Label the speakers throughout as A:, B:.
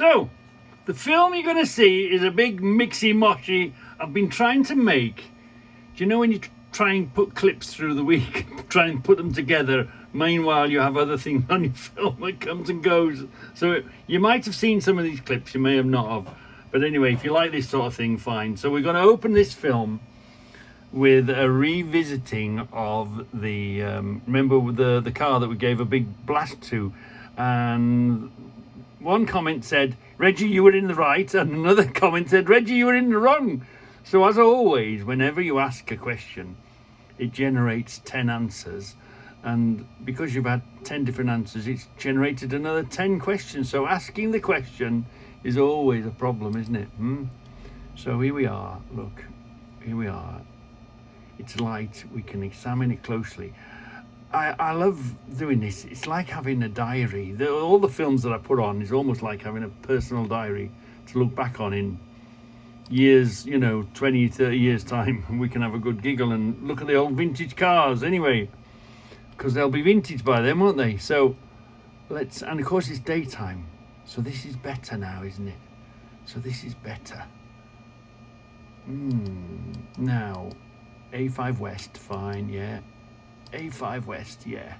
A: So, the film you're going to see is a big mixy moshy I've been trying to make. Do you know when you try and put clips through the week, try and put them together, meanwhile you have other things on your film that comes and goes. So you might have seen some of these clips, you may have not have. But anyway, if you like this sort of thing, fine. So we're going to open this film with a revisiting of the, remember the car that we gave a big blast to, and one comment said, Reggie, you were in the right, and another comment said, Reggie, you were in the wrong. So as always, whenever you ask a question, it generates 10 answers, and because you've had 10 different answers, it's generated another 10 questions. So asking the question is always a problem, isn't it? So here we are, look, here we are. It's light, we can examine it closely. I love doing this. It's like having a diary. All the films that I put on is almost like having a personal diary to look back on in years, 20, 30 years time. We can have a good giggle and look at the old vintage cars anyway, because they'll be vintage by then, won't they? So and of course it's daytime. So this is better now, isn't it? So this is better. Now, A5 West, fine, yeah. A5 West, yeah.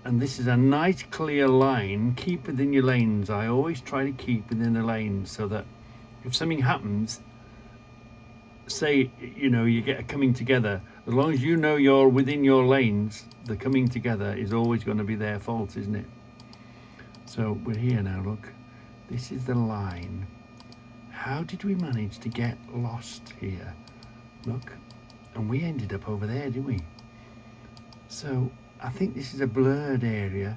A: And this is a nice clear line. Keep within your lanes. I always try to keep within the lanes so that if something happens, say, you get a coming together, as long as you know you're within your lanes, the coming together is always going to be their fault, isn't it? So we're here now, look. This is the line. How did we manage to get lost here? Look. And we ended up over there, didn't we? So I think this is a blurred area,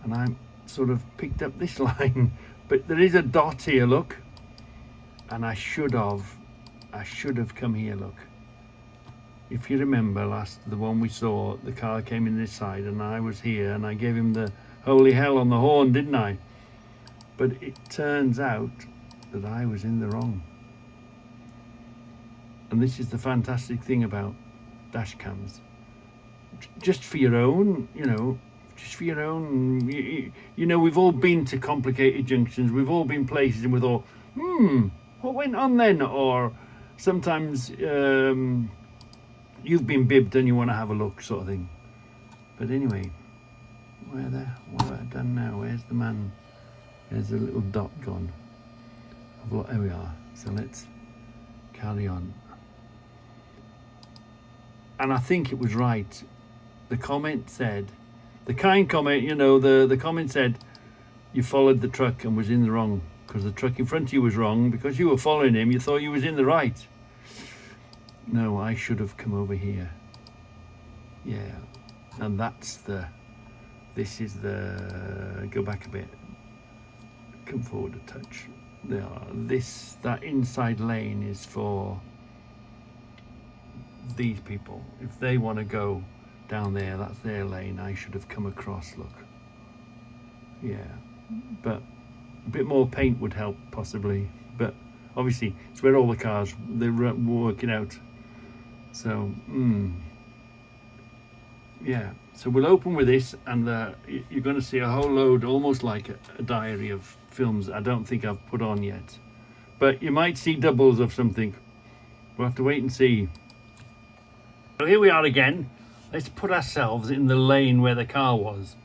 A: and I'm sort of picked up this line, but there is a dot here, look. And I should have come here, look. If you remember the one we saw, the car came in this side and I was here and I gave him the holy hell on the horn, didn't I? But it turns out that I was in the wrong. And this is the fantastic thing about dash cams. Just for your own, just for your own, we've all been to complicated junctions. We've all been places and we thought, what went on then? Or sometimes you've been bibbed and you want to have a look, sort of thing. But anyway, what have I done now? Where's the man? There's a little dot gone. There we are. So let's carry on. And I think it was right. The comment said, the kind comment, the comment said, you followed the truck and was in the wrong, because the truck in front of you was wrong. Because you were following him, you thought you was in the right. No, I should have come over here. Yeah, and this is the, go back a bit, come forward a touch. There, that inside lane is for these people. If they want to go down there, that's their lane. I should have come across, look. Yeah, but a bit more paint would help possibly, but obviously it's where all the cars, they're working out. So yeah, so we'll open with this, and you're going to see a whole load, almost like a diary of films I don't think I've put on yet, but you might see doubles of something. We'll have to wait and see. So here we are again. Let's put ourselves in the lane where the car was,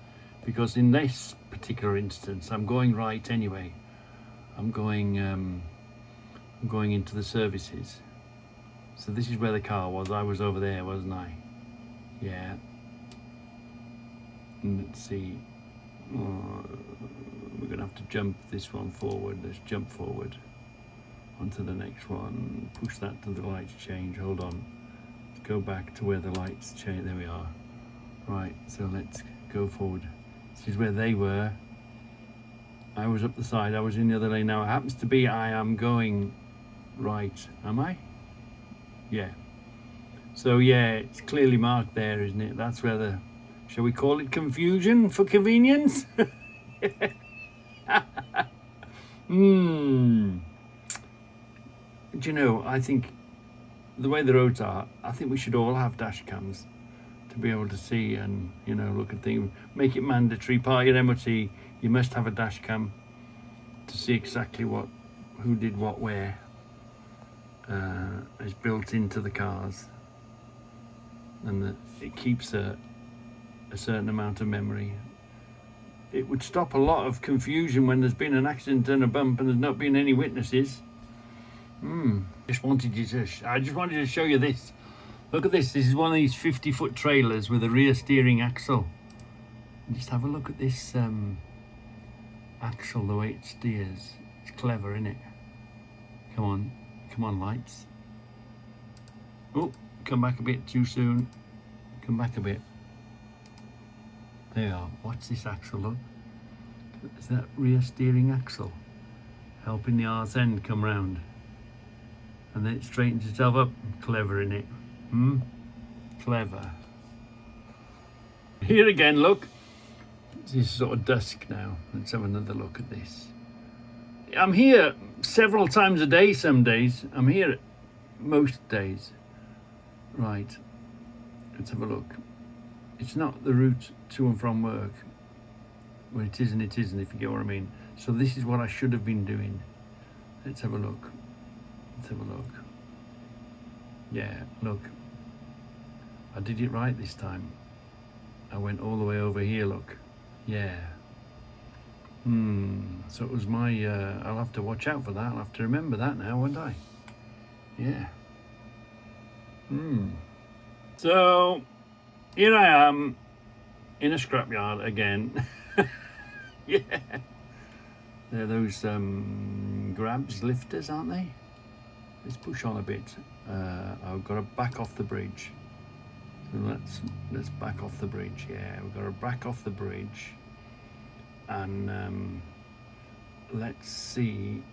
A: because in this particular instance I'm going right anyway. I'm going into the services. So this is where the car was. I was over there, wasn't I? Yeah. And let's see. We're going to have to jump this one forward. Let's jump forward onto the next one. Push that to the lights change. Hold on. Let's go back to where the lights change. There we are. Right, so let's go forward. This is where they were. I was up the side. I was in the other lane. Now it happens to be I am going right. Am I? Yeah. So yeah, it's clearly marked there, isn't it? That's where shall we call it confusion for convenience? Do you know, I think the way the roads are, I think we should all have dash cams to be able to see and, look at things. Make it mandatory. Part of your MOT, you must have a dash cam. to see exactly who did what where. Is built into the cars, and it keeps a certain amount of memory. It would stop a lot of confusion when there's been an accident and a bump and there's not been any witnesses. I just wanted to show you this. Look at this. This is one of these 50-foot trailers with a rear steering axle. And just have a look at this axle, the way it steers. It's clever, isn't it? Come on, lights. Oh, come back a bit too soon. Come back a bit. There you are. Watch this axle, look. Is that rear steering axle helping the arse end come round? And then it straightens itself up. Clever, innit? Clever. Here again, look. It's sort of dusk now. Let's have another look at this. I'm here several times a day some days. I'm here most days. Right. Let's have a look. It's not the route to and from work. Well, it isn't, if you get what I mean. So this is what I should have been doing. Let's have a look. Yeah, look. I did it right this time. I went all the way over here, look. Yeah. So it was my, I'll have to watch out for that. I'll have to remember that now, won't I? Yeah. So, here I am in a scrapyard again. Yeah. They're those grabs, lifters, aren't they? Let's push on a bit. I've got to back off the bridge. So let's back off the bridge. Yeah, we've got to back off the bridge. And let's see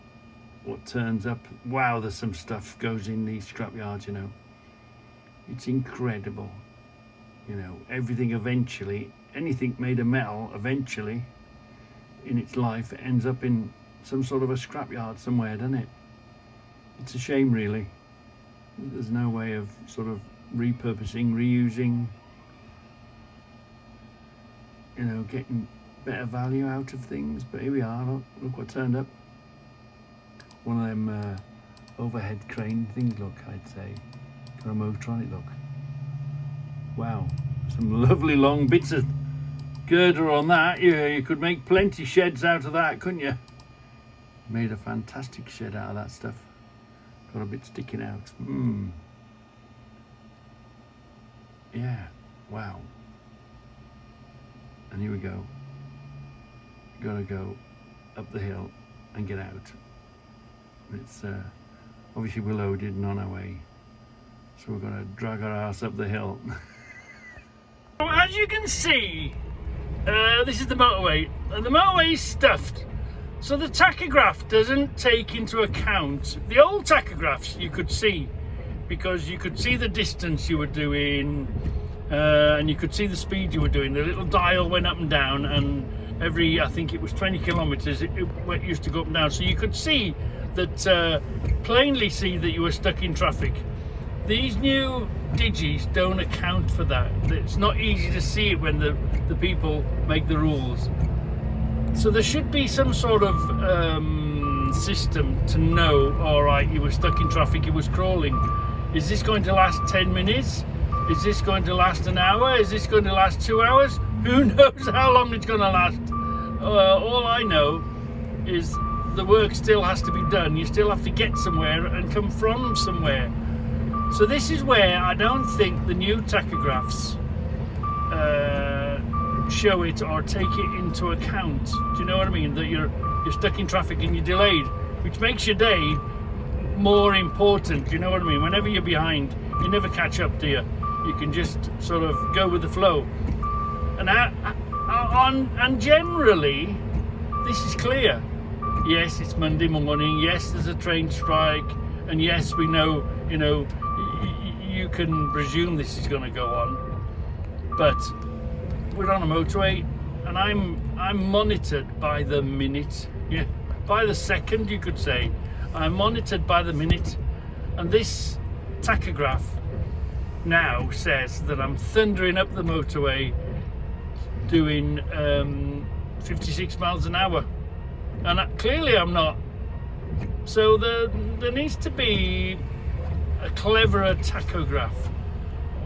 A: what turns up. Wow, there's some stuff goes in these scrapyards, you know. It's incredible. You know, everything eventually, anything made of metal eventually in its life ends up in some sort of a scrapyard somewhere, doesn't it? It's a shame, really. There's no way of sort of repurposing, reusing, you know, getting better value out of things. But here we are. Look what turned up. One of them overhead crane things, look, I'd say. Got a motor on it, look. Wow, some lovely long bits of girder on that. Yeah, you could make plenty sheds out of that, couldn't you? Made a fantastic shed out of that stuff. Got a bit sticking out. Yeah, wow. And here we go. Gotta go up the hill and get out. It's obviously we're loaded and on our way, so we're gonna drag our ass up the hill. So as you can see, this is the motorway, and the motorway is stuffed. So the tachograph doesn't take into account the old tachographs. You could see, because you could see the distance you were doing, and you could see the speed you were doing. The little dial went up and down, and every, I think it was 20 kilometers, it used to go up and down. So you could see that, plainly see that you were stuck in traffic. These new digis don't account for that. It's not easy to see it when the people make the rules. So there should be some sort of system to know, all right, you were stuck in traffic, you was crawling. Is this going to last 10 minutes? Is this going to last an hour? Is this going to last 2 hours? Who knows how long it's going to last? All I know is the work still has to be done. You still have to get somewhere and come from somewhere. So this is where I don't think the new tachographs show it or take it into account. Do you know what I mean? That you're stuck in traffic and you're delayed, which makes your day more important. Do you know what I mean? Whenever you're behind, you never catch up, do you? You can just sort of go with the flow. And generally, this is clear. Yes, it's Monday morning. Yes, there's a train strike, and yes, we know. You know, you can presume this is going to go on, but we're on a motorway, and I'm monitored by the minute, yeah, by the second, you could say. I'm monitored by the minute, and this tachograph now says that I'm thundering up the motorway doing 56 miles an hour, and clearly I'm not. So there needs to be a cleverer tachograph,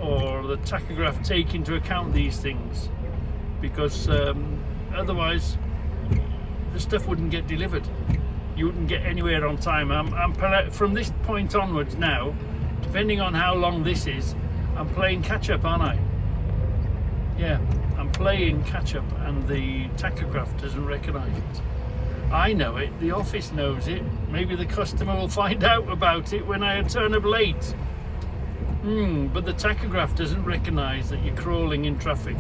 A: or the tachograph take into account these things, because otherwise the stuff wouldn't get delivered. You wouldn't get anywhere on time. I'm from this point onwards now, depending on how long this is, I'm playing catch up, aren't I? Yeah, I'm playing catch up, and the tachograph doesn't recognise it. I know it, the office knows it, maybe the customer will find out about it when I turn up late. But the tachograph doesn't recognise that you're crawling in traffic.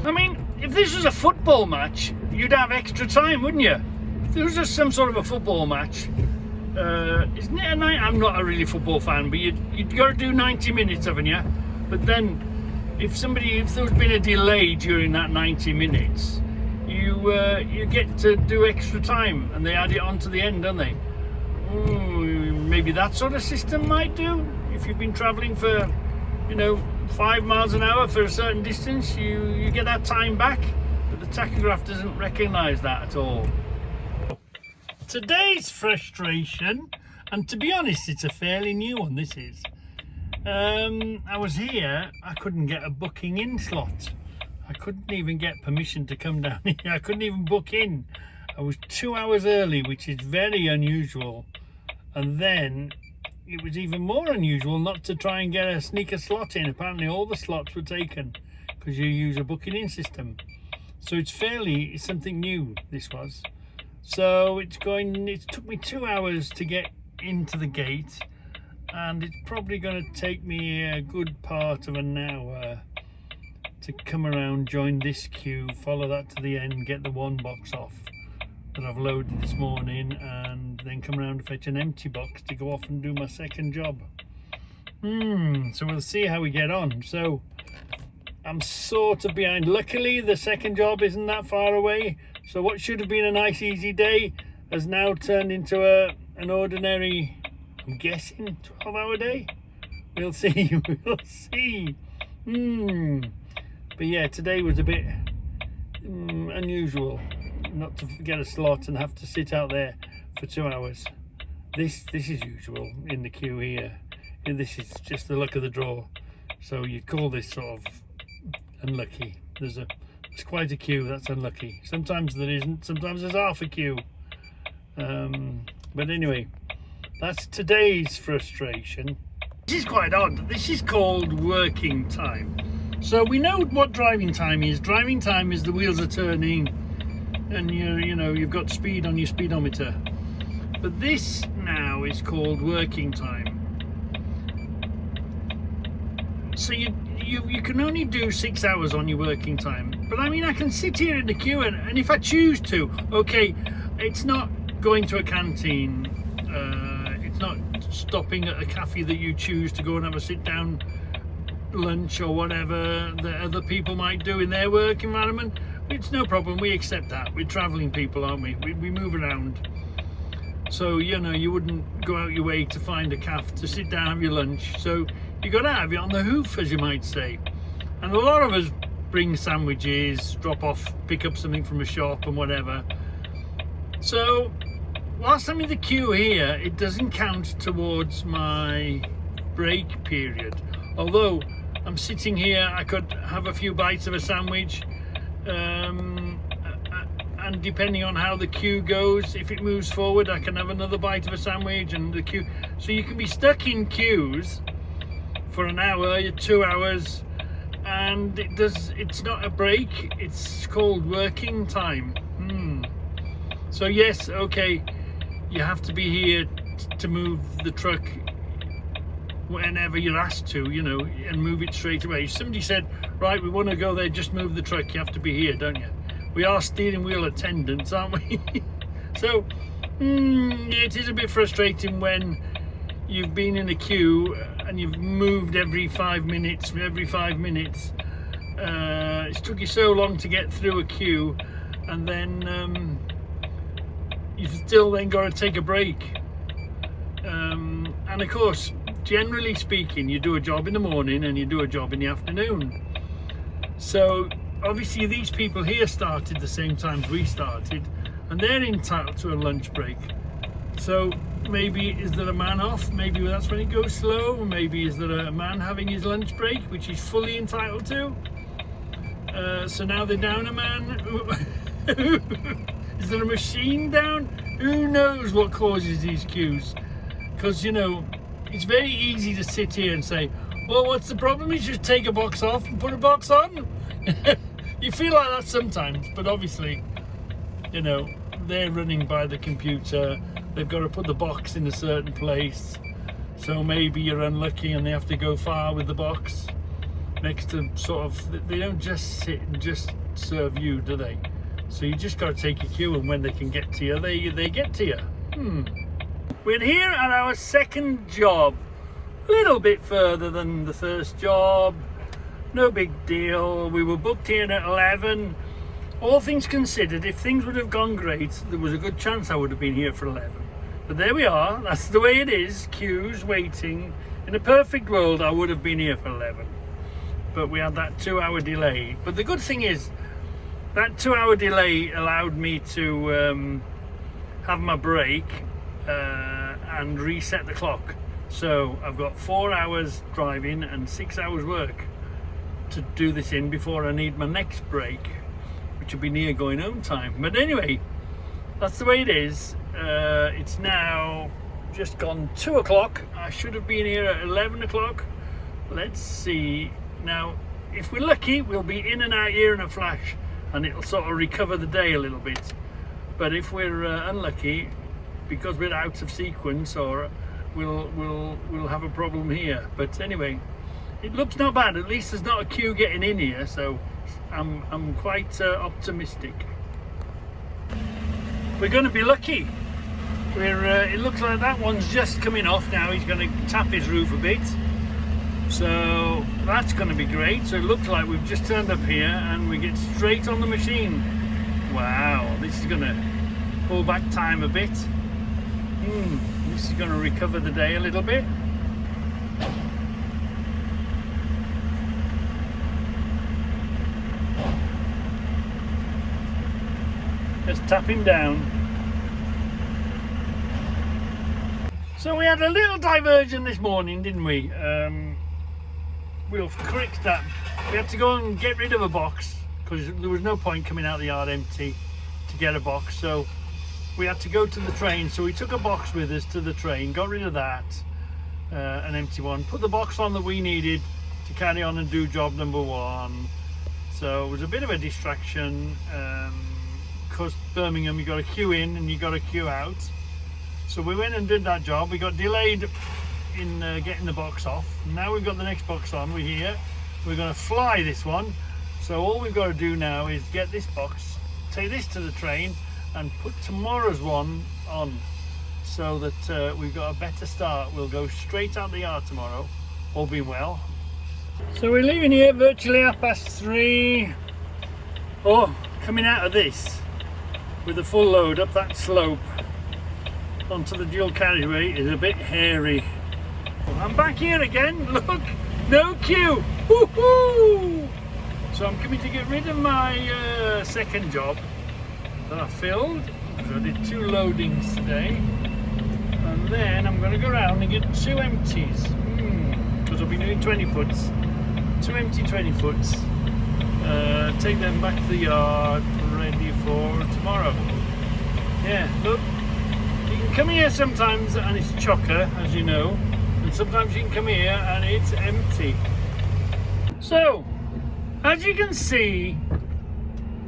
A: I mean, if this was a football match, you'd have extra time, wouldn't you? If there was just some sort of a football match, isn't it a night? I'm not a really football fan, but you'd got to do 90 minutes, haven't you? But then, if there's been a delay during that 90 minutes, you get to do extra time, and they add it on to the end, don't they? Maybe that sort of system might do. If you've been travelling for, 5 miles an hour for a certain distance, you get that time back, but the tachograph doesn't recognise that at all. Today's frustration, and to be honest, it's a fairly new one, this is. I was here, I couldn't get a booking in slot. I couldn't even get permission to come down here. I couldn't even book in. I was 2 hours early, which is very unusual. And then it was even more unusual not to try and sneak a slot in. Apparently all the slots were taken because you use a booking in system. So it's something new, this was. So it took me 2 hours to get into the gate, and it's probably going to take me a good part of an hour to come around, join this queue, follow that to the end, get the one box off that I've loaded this morning, and then come around to fetch an empty box to go off and do my second job. So we'll see how we get on. So I'm sort of behind. Luckily the second job isn't that far away, so what should have been a nice easy day has now turned into an ordinary, I'm guessing, 12-hour day. We'll see. We'll see. But yeah, today was a bit unusual, not to get a slot and have to sit out there for 2 hours. This is usual in the queue here. This is just the luck of the draw. So you call this sort of unlucky. There's quite a queue, that's unlucky. Sometimes there isn't, sometimes there's half a queue. But anyway, that's today's frustration. This is quite odd. This is called working time. So we know what driving time is. Driving time is the wheels are turning and you've got speed on your speedometer. But this now is called working time. So you can only do 6 hours on your working time. But I mean, I can sit here in the queue and if I choose to, okay, it's not going to a canteen, it's not stopping at a cafe that you choose to go and have a sit down lunch or whatever that other people might do in their work environment. It's no problem, we accept that. We're travelling people, aren't we? We move around. So, you wouldn't go out your way to find a cafe to sit down and have your lunch. So you got to have it on the hoof, as you might say. And a lot of us bring sandwiches, drop off, pick up something from a shop and whatever. So whilst I'm in the queue here, it doesn't count towards my break period. Although I'm sitting here, I could have a few bites of a sandwich, and depending on how the queue goes, if it moves forward, I can have another bite of a sandwich and the queue. So you can be stuck in queues for an hour, 2 hours, and it's not a break, it's called working time. So yes, okay, you have to be here to move the truck whenever you're asked to, and move it straight away. If somebody said, right, we want to go there, just move the truck, you have to be here, don't you? We are steering wheel attendants, aren't we? So it is a bit frustrating when you've been in a queue and you've moved every 5 minutes. It's took you so long to get through a queue, and then you've still then got to take a break. And of course, generally speaking, you do a job in the morning and you do a job in the afternoon. So obviously these people here started the same time we started, and they're entitled to a lunch break. So maybe is there a man off? Maybe that's when it goes slow. Maybe is there a man having his lunch break, which he's fully entitled to? So now they're down a man. Is there a machine down? Who knows what causes these queues? Because, you know, it's very easy to sit here and say, well, what's the problem? You just take a box off and put a box on. You feel like that sometimes, but obviously, you know, they're running by the computer. They've got to put the box in a certain place. So maybe you're unlucky and they have to go far with the box next to sort of, they don't just sit and just serve you, do they? So you just got to take your cue, and when they can get to you, they get to you. We're here at our second job. A little bit further than the first job. No big deal. We were booked in at 11. All things considered, if things would have gone great, there was a good chance I would have been here for 11. But there we are. That's the way it is. Queues, waiting. In a perfect world, I would have been here for 11. But we had that 2-hour delay. But the good thing is, that 2-hour delay allowed me to have my break and reset the clock. So I've got 4 hours driving and 6 hours work to do this in before I need my next break, which will be near going home time. But anyway, that's the way it is. It's now just gone 2 o'clock. I should have been here at 11 o'clock. Let's see. Now, if we're lucky, we'll be in and out here in a flash, and it'll sort of recover the day a little bit. But if we're unlucky, because we're out of sequence, or we'll have a problem here. But anyway, it looks not bad. At least there's not a queue getting in here, so I'm quite optimistic. We're going to be lucky. It looks like that one's just coming off now. He's going to tap his roof a bit, so that's going to be great. So it looks like we've just turned up here and we get straight on the machine. Wow, this is going to pull back time a bit. This is going to recover the day a little bit. Let's tap him down. So we had a little diversion this morning, didn't we? We'll correct that. We had to go and get rid of a box because there was no point coming out of the yard empty to get a box. So we had to go to the train. So we took a box with us to the train, got rid of that, an empty one, put the box on that we needed to carry on and do job number 1. So it was a bit of a distraction. Because Birmingham, you got a queue in and you got a queue out. So we went and did that job. We got delayed in getting the box off. Now we've got the next box on. We're here. We're going to fly this one. So all we've got to do now is get this box, take this to the train, and put tomorrow's one on, so that we've got a better start. We'll go straight out the yard tomorrow, all being well. So we're leaving here virtually 3:30. Oh, coming out of this with a full load up that slope onto the dual carriageway is a bit hairy. I'm back here again. Look, no queue. Woohoo! So I'm coming to get rid of my second job that I filled, because I did 2 loadings today, and then I'm going to go around and get 2 empties, because I'll be doing 20 foots, 2 empty 20 foots, take them back to the yard ready for tomorrow. Yeah, look, you can come here sometimes and it's chocker, as you know, and sometimes you can come here and it's empty. So as you can see,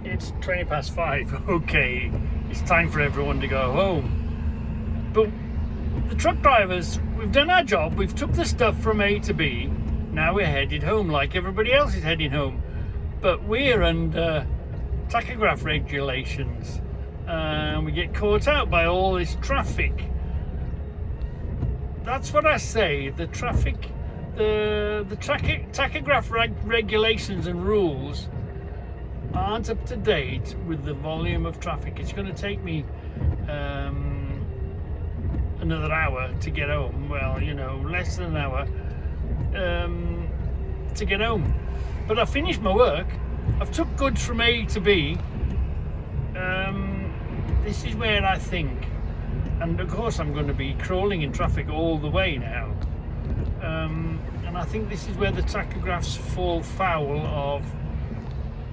A: it's 5:20. Okay, it's time for everyone to go home. But the truck drivers, we've done our job. We've took the stuff from A to B. Now we're headed home like everybody else is heading home. But we're under tachograph regulations. And we get caught out by all this traffic. That's what I say. The traffic, the tachograph regulations and rules aren't up to date with the volume of traffic. It's going to take me another hour to get home. Well, you know, less than an hour to get home. But I finished my work. I've took goods from A to B. this is where I think, and of course I'm going to be crawling in traffic all the way now, and I think this is where the tachographs fall foul of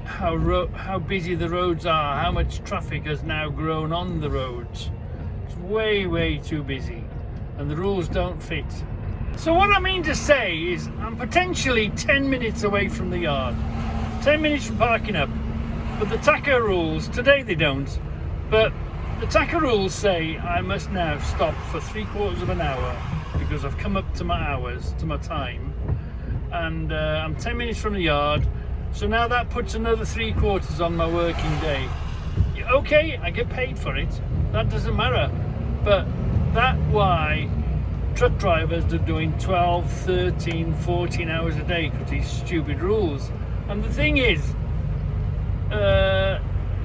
A: how busy the roads are, how much traffic has now grown on the roads. It's way too busy, and the rules don't fit. So what I mean to say is I'm potentially 10 minutes away from the yard, 10 minutes from parking up, but the tacho rules, today they don't, but the tacho rules say I must now stop for 3/4 of an hour because I've come up to my hours, to my time, and I'm 10 minutes from the yard, so now that puts another 3/4 on my working day. Okay, I get paid for it, that doesn't matter, but that's why truck drivers are doing 12, 13, 14 hours a day because these stupid rules. And the thing is,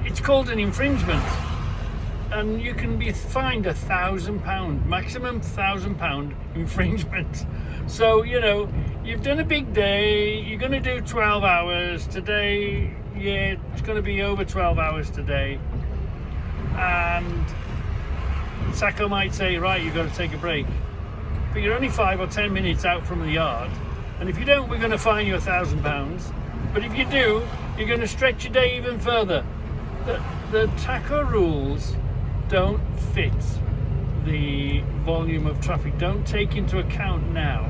A: it's called an infringement, and you can be fined £1,000, maximum £1,000 infringement. So, you know, you've done a big day, you're going to do 12 hours today, yeah, it's going to be over 12 hours today, and Tacho might say, right, you've got to take a break, but you're only 5 or 10 minutes out from the yard, and if you don't, we're going to fine you £1,000, but if you do, you're going to stretch your day even further. The tacho rules don't fit the volume of traffic, don't take into account now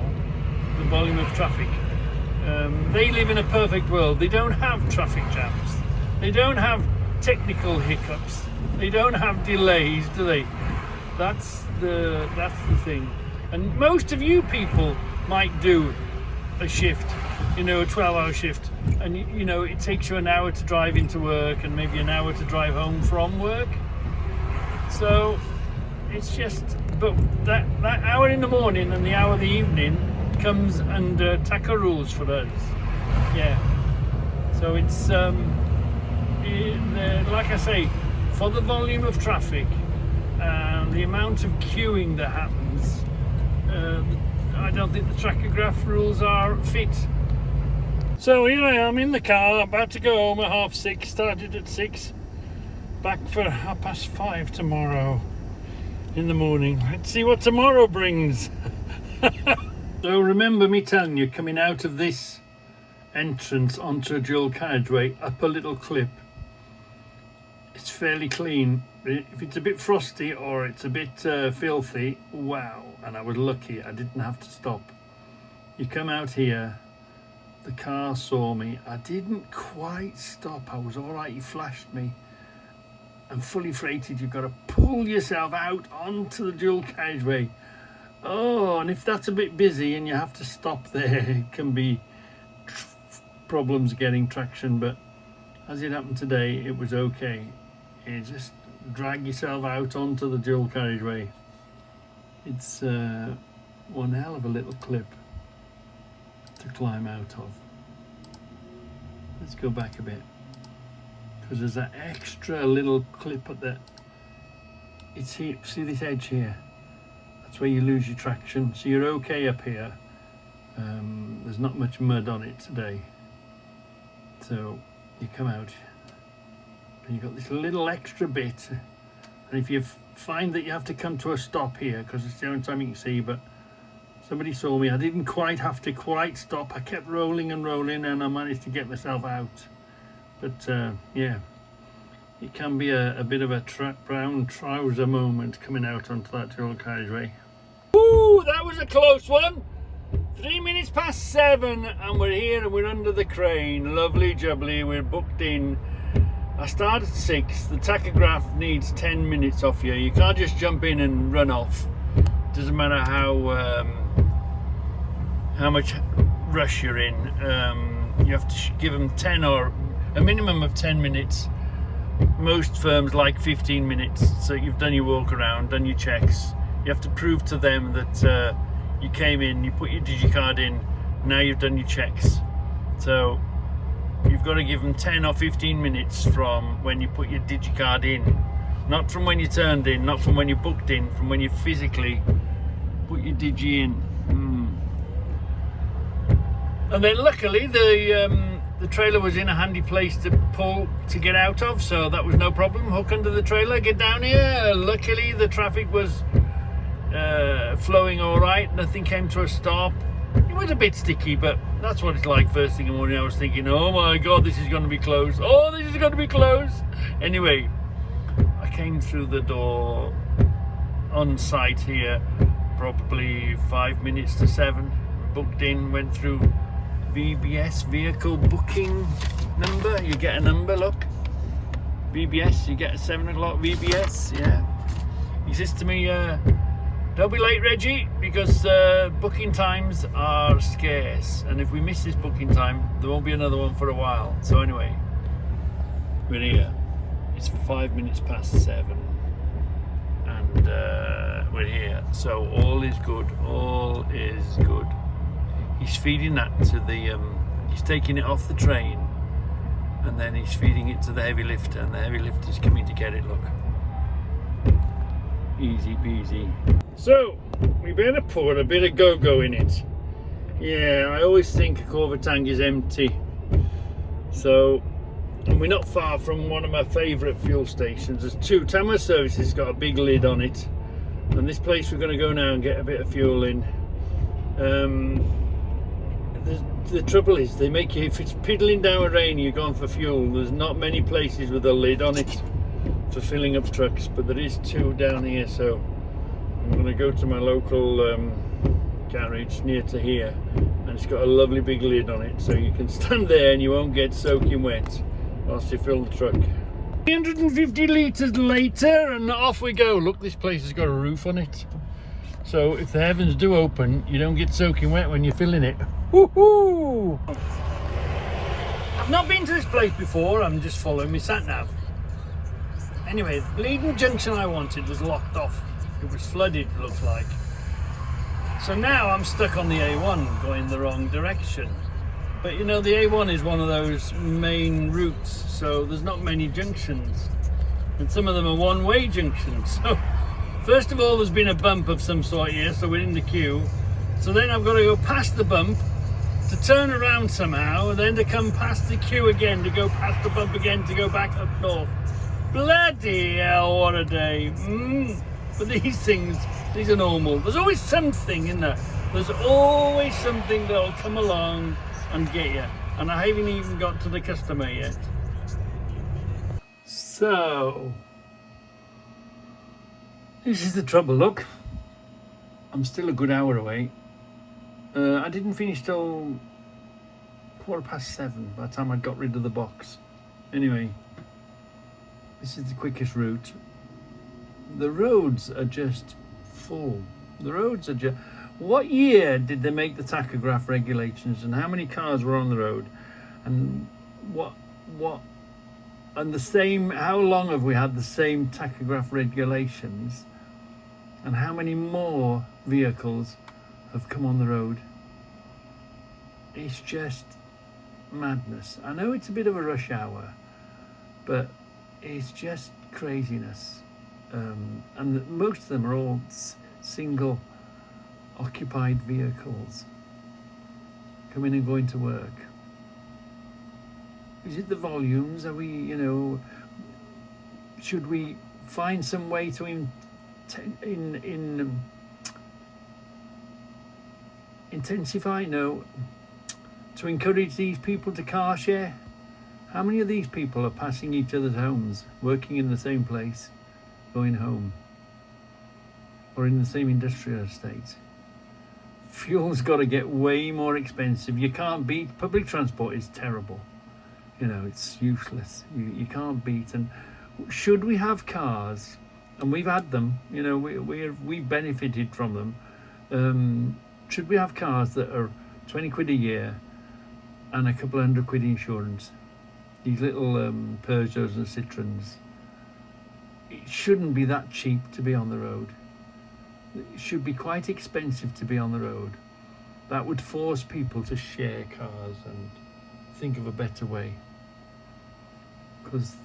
A: the volume of traffic. They live in a perfect world. They don't have traffic jams, they don't have technical hiccups, they don't have delays, do they? That's the thing. And most of you people might do a shift, you know, a 12-hour shift, and you know, it takes you an hour to drive into work and maybe an hour to drive home from work. So it's just, but that hour in the morning and the hour in the evening comes under tacho rules for us. Yeah. So it's like I say, for the volume of traffic and the amount of queuing that happens, I don't think the tachograph rules are fit. So here I am in the car, about to go home at 6:30, started at 6, back for 5:30 tomorrow in the morning. Let's see what tomorrow brings. So remember me telling you, coming out of this entrance onto a dual carriageway, up a little clip, it's fairly clean. If it's a bit frosty or it's a bit filthy, wow, and I was lucky I didn't have to stop. You come out here, the car saw me, I didn't quite stop, I was all right, he flashed me, and fully freighted, you've got to pull yourself out onto the dual carriageway. Oh, and if that's a bit busy and you have to stop there, it can be problems getting traction, but as it happened today, it was okay. You just drag yourself out onto the dual carriageway. It's one hell of a little clip to climb out of. Let's go back a bit, because there's that extra little clip at the, it's here, see this edge here, that's where you lose your traction, so you're okay up here. There's not much mud on it today, so you come out and you've got this little extra bit, and if you find that you have to come to a stop here, because it's the only time you can see, but somebody saw me, I didn't quite have to stop, I kept rolling and rolling, and I managed to get myself out. But yeah, it can be a bit of a brown trouser moment coming out onto that dual carriageway. Woo, that was a close one. 7:03, and we're here and we're under the crane. Lovely jubbly, we're booked in. I start at 6, the tachograph needs 10 minutes off you. You can't just jump in and run off. Doesn't matter how much rush you're in. You have to give them 10 or a minimum of 10 minutes. Most firms like 15 minutes, so you've done your walk around, done your checks. You have to prove to them that you came in, you put your digicard in, now you've done your checks. So you've got to give them 10 or 15 minutes from when you put your digicard in, not from when you turned in, not from when you booked in, from when you physically put your digi in. And then luckily the the trailer was in a handy place to pull to get out of, so that was no problem. Hook under the trailer, get down here. Luckily the traffic was flowing all right, nothing came to a stop. It was a bit sticky, but that's what it's like first thing in the morning. I was thinking, oh my god, this is going to be closed. Oh, this is going to be closed. Anyway, I came through the door on site here probably 5 minutes to 7. Booked in, went through VBS, vehicle booking number. You get a number, look. VBS, you get a 7 o'clock VBS, yeah. He says to me, don't be late, Reggie, because booking times are scarce, and if we miss this booking time, there won't be another one for a while. So anyway, we're here. It's 5 minutes past 7, and we're here. So all is good. All is good. He's feeding that to the. He's taking it off the train, and then he's feeding it to the heavy lifter, and the heavy lifter's coming to get it. Look. Easy peasy. So, we better put a bit of go-go in it. Yeah, I always think a Corva tank is empty. So, and we're not far from one of my favourite fuel stations. There's two. Tamworth Services has got a big lid on it. And this place we're going to go now and get a bit of fuel in. The trouble is, they make you, if it's piddling down with rain, you're going for fuel. There's not many places with a lid on it for filling up trucks, but there is two down here, so I'm going to go to my local garage near to here, and it's got a lovely big lid on it, so you can stand there and you won't get soaking wet whilst you fill the truck. 350 litres later and off we go. Look, this place has got a roof on it, so if the heavens do open, you don't get soaking wet when you're filling it. Woohoo! I've not been to this place before, I'm just following my sat nav. Anyway, the bleeding junction I wanted was locked off. It was flooded, looks like. So now I'm stuck on the A1 going the wrong direction. But you know, the A1 is one of those main routes, so there's not many junctions. And some of them are one-way junctions. So first of all, there's been a bump of some sort here, so we're in the queue. So then I've got to go past the bump to turn around somehow, and then to come past the queue again, to go past the bump again, to go back up north. Bloody hell, what a day. But these things, these are normal. There's always something in there. There's always something that'll come along and get you. And I haven't even got to the customer yet. So, this is the trouble, look. I'm still a good hour away. I didn't finish till 7:15 by the time I got rid of the box. Anyway, this is the quickest route. The roads are just full. The roads are just... What year did they make the tachograph regulations, and how many cars were on the road? And and the same, how long have we had the same tachograph regulations? And how many more vehicles have come on the road? It's just madness. I know it's a bit of a rush hour, but it's just craziness. And most of them are all single occupied vehicles coming and going to work. Is it the volumes? Are we, you know, should we find some way to intensify? No, to encourage these people to car share? How many of these people are passing each other's homes, working in the same place, going home, or in the same industrial estate? Fuel's got to get way more expensive. You can't beat, public transport is terrible. You know, it's useless. You can't beat. And should we have cars, and we've had them, you know, we benefited from them. Should we have cars that are 20 quid a year and a couple of £100 insurance? These little Peugeots and Citroens. It shouldn't be that cheap to be on the road. It should be quite expensive to be on the road. That would force people to share cars and think of a better way. Because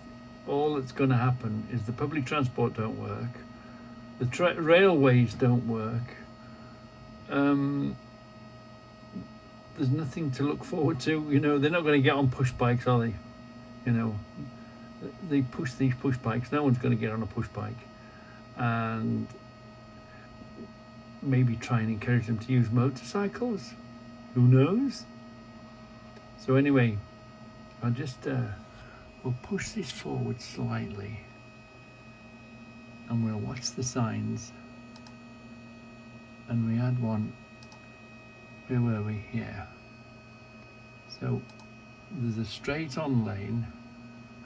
A: all that's going to happen is the public transport don't work, the railways don't work, there's nothing to look forward to. You know, they're not going to get on push bikes, are they? You know, they push these push bikes. No one's going to get on a push bike. And maybe try and encourage them to use motorcycles. Who knows? So anyway, I'll just we'll push this forward slightly, and we'll watch the signs. And we had one. Where were we? Yeah. So there's a straight on lane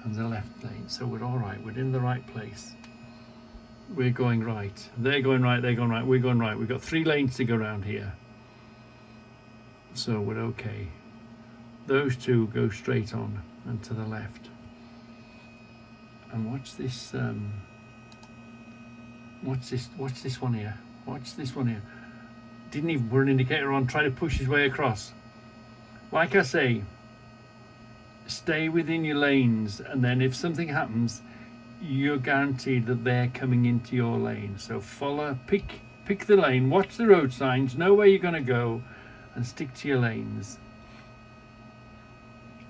A: and a left lane. So we're all right. We're in the right place. We're going right. They're going right. They're going right. We're going right. We've got 3 lanes to go around here. So we're okay. Those 2 go straight on and to the left. And watch this. Watch this one here. Watch this one here. Didn't even put an indicator on. Try to push his way across. Like I say, stay within your lanes, and then if something happens, you're guaranteed that they're coming into your lane. So follow, pick the lane, watch the road signs, know where you're going to go, and stick to your lanes.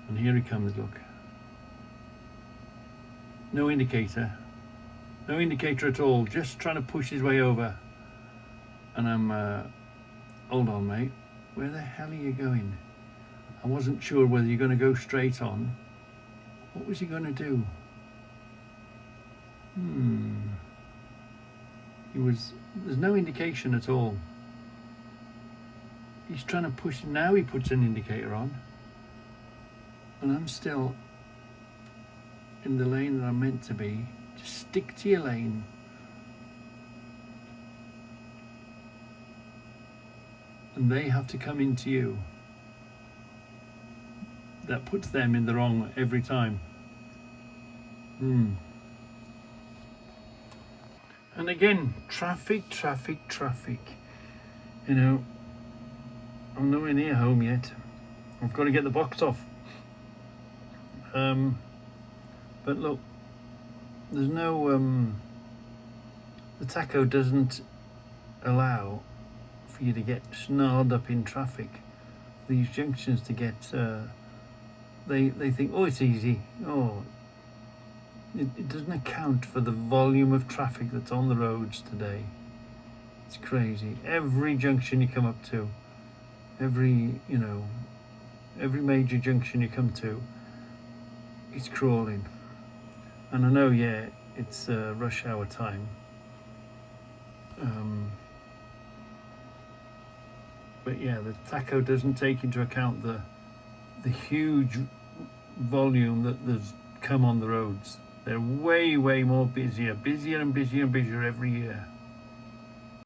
A: And here he comes, look. No indicator. No indicator at all, just trying to push his way over. And I'm, hold on mate, where the hell are you going? I wasn't sure whether you're going to go straight on. What was he going to do? There's no indication at all. He's trying to push, now he puts an indicator on. And I'm still in the lane that I'm meant to be. Just stick to your lane. And they have to come into you. That puts them in the wrong every time. And again, traffic. You know, I'm nowhere near home yet. I've got to get the box off. But look, there's no, the tacho doesn't allow for you to get snarled up in traffic. These junctions to get, they think, oh, it's easy. Oh, it doesn't account for the volume of traffic that's on the roads today. It's crazy. Every junction you come up to, every major junction you come to, it's crawling. And I know, yeah, it's rush hour time. But yeah, the tacho doesn't take into account the huge volume that there's come on the roads. They're way more busier and busier every year.